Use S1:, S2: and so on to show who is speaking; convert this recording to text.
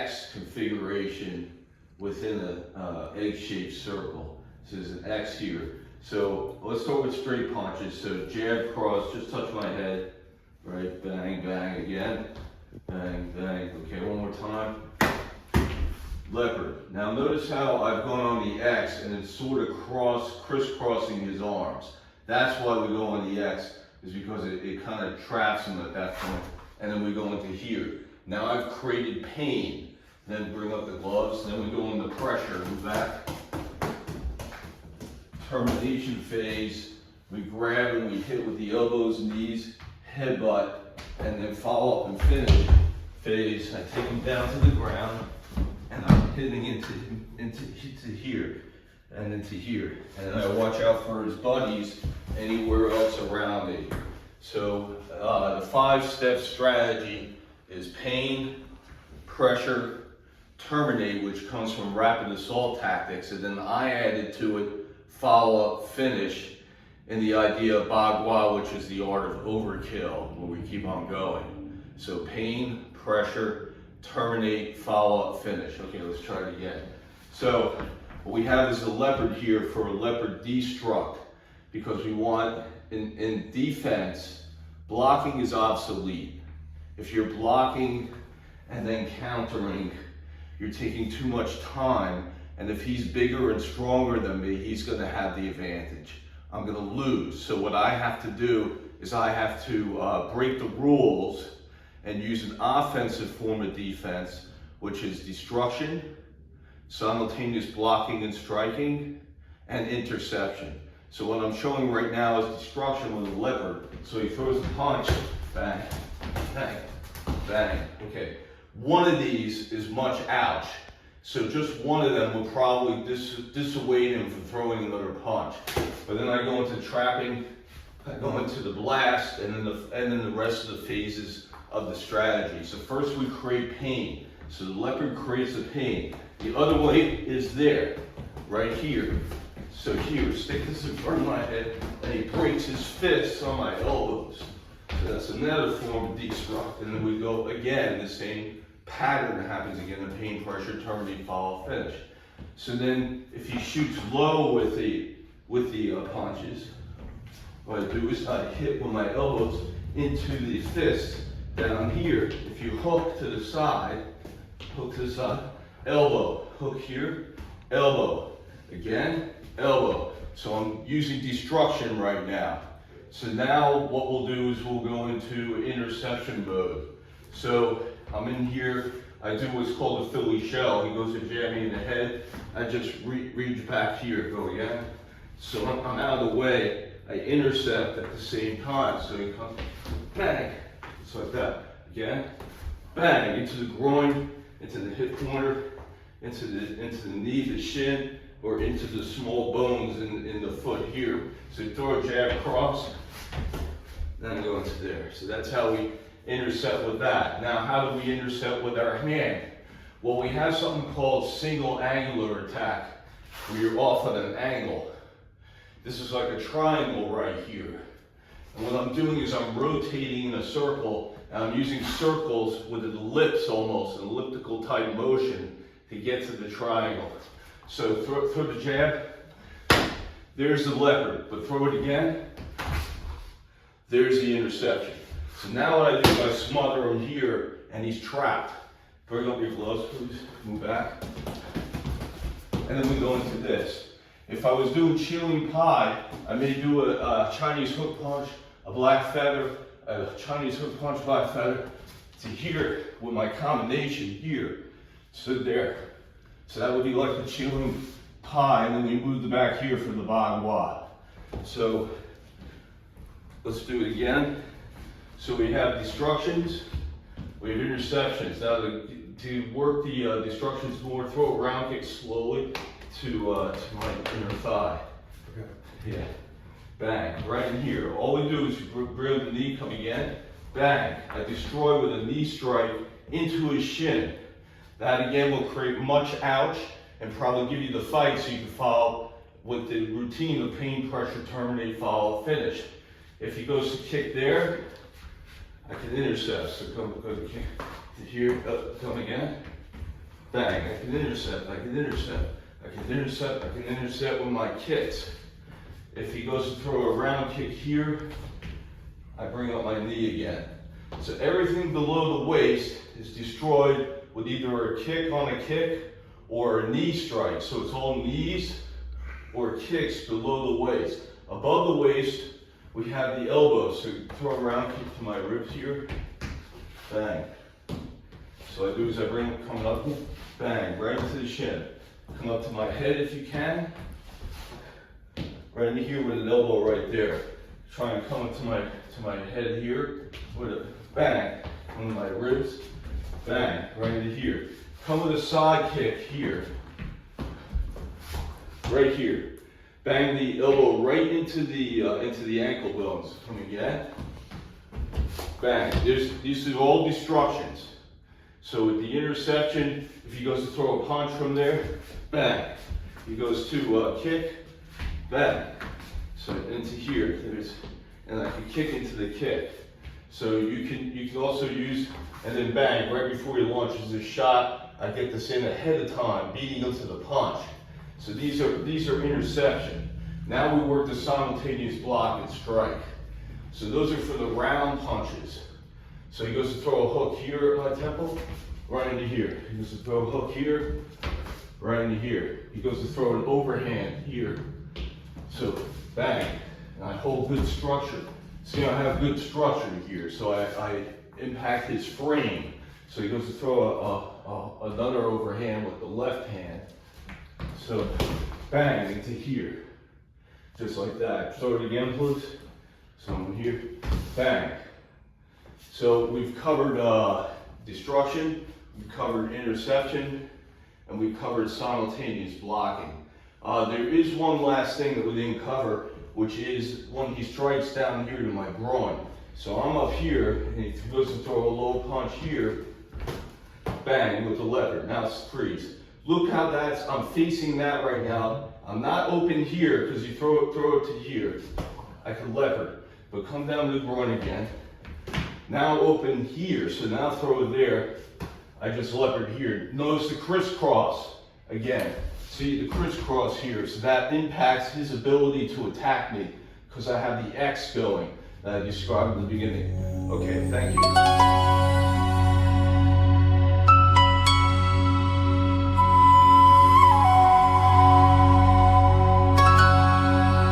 S1: X configuration within a egg-shaped circle. So there's an X here. So let's start with straight punches. So jab, cross, just touch my head, right? Bang, bang again. Bang, bang. Okay, one more time. Leopard. Now notice how I've gone on the X and it's sort of crisscrossing his arms. That's why we go on the X, is because it kind of traps him at that point. And then we go into here. Now I've created pain. Then bring up the gloves. Then we go into pressure. Move back. Termination phase. We grab and we hit with the elbows, knees, headbutt, and then follow up and finish phase. I take him down to the ground, and I'm hitting into here and into here. And then I watch out for his buddies anywhere else around me. So the 5-step strategy is pain, pressure, terminate, which comes from rapid assault tactics, and then I added to it follow up, finish, and the idea of bagua, which is the art of overkill, where we keep on going. So pain, pressure, terminate, follow up, finish. Okay, let's try it again. So what we have is a leopard here for a leopard destruct, because we want, in defense, blocking is obsolete. If you're blocking and then countering, you're taking too much time, and if he's bigger and stronger than me, he's gonna have the advantage. I'm gonna lose. So what I have to do is I have to break the rules and use an offensive form of defense, which is destruction, simultaneous blocking and striking, and interception. So what I'm showing right now is destruction with a leopard. So he throws a punch, bang, bang, bang. Okay, one of these is much ouch. So just one of them will probably dissuade him from throwing another punch. But then I go into trapping, I go into the blast, and then the rest of the phases of the strategy. So first we create pain. So the leopard creates the pain. The other way is there, right here. So here, stick this in front of my head, and he breaks his fists on my elbows. So that's another form of destruct. And then we go again, the same pattern happens again, the pain, pressure, terminate, follow, finish. So then if he shoots low with the punches, what I do is I hit with my elbows into the fist down here. If you hook to the side, elbow, hook here, elbow, again, elbow. So I'm using destruction right now. So now what we'll do is we'll go into interception mode. So I'm in here, I do what's called a Philly shell. He goes to jab me in the head. I just reach back here, go again. So I'm out of the way. I intercept at the same time. So he comes, bang, just like that. Again, bang, into the groin, into the hip corner, into the knee, the shin, or into the small bones in the foot here. So you throw a jab across, then go into there. So that's how we intercept with that. Now, how do we intercept with our hand? Well, we have something called single angular attack, where you're off at an angle. This is like a triangle right here. And what I'm doing is I'm rotating in a circle, and I'm using circles with an ellipse almost, an elliptical type motion to get to the triangle. So throw the jab, there's the leopard, but throw it again, there's the interception. So now what I do, I smother him here, and he's trapped. Bring up your gloves, please, move back. And then we go into this. If I was doing chili pie, I may do a Chinese hook punch, a black feather, a Chinese hook punch, black feather, to here with my combination here. So there. So that would be like the chili pie, and then we move the back here for the bagua. So let's do it again. So we have destructions, we have interceptions. Now to work the destructions more, throw a round kick slowly to my inner thigh. Okay. Yeah. Bang, right in here. All we do is bring the knee, come again, bang. I destroy with a knee strike into his shin. That again will create much ouch and probably give you the fight so you can follow with the routine of pain, pressure, terminate, follow, finish. If he goes to kick there, I can intercept. So come here, come again, Bang, I can intercept, I can intercept, I can intercept, I can intercept with my kicks. If he goes to throw a round kick here, I bring up my knee again. So everything below the waist is destroyed with either a kick on a kick or a knee strike. So it's all knees or kicks below the waist. Above the waist, we have the elbows. So throw a round kick to my ribs here, bang. So I do is I bring it coming up, bang, right into the shin. Come up to my head if you can. Right into here with an elbow right there. Try and come up to my head here with a bang on my ribs, bang, right into here. Come with a side kick here, right here. Bang the elbow right into the ankle bones. Come again, bang. These are all destructions. So with the interception, if he goes to throw a punch from there, bang. He goes to kick, bang. So into here, and I can kick into the kick. So you can also use, and then bang, right before he launches his shot, I get this in ahead of time, beating into the punch. So these are interception. Now we work the simultaneous block and strike. So those are for the round punches. So he goes to throw a hook here at my temple, right into here. He goes to throw a hook here, right into here. He goes to throw an overhand here. So bang, and I hold good structure. See, I have good structure here, so I impact his frame. So he goes to throw another overhand with the left hand. So bang, into here. Just like that. Throw it again, please. So I'm here, bang. So we've covered destruction, we've covered interception, and we've covered simultaneous blocking. There is one last thing that we didn't cover, which is when he strikes down here to my groin. So I'm up here, and he goes to throw a low punch here, bang, with the lever. Now it's freeze. Look how I'm facing that right now. I'm not open here, because you throw it to here. I can lever, but come down to the groin again. Now open here, so now throw it there. I just levered here. Notice the crisscross again. See the crisscross here, so that impacts his ability to attack me because I have the X going that I described in the beginning. Okay, thank you.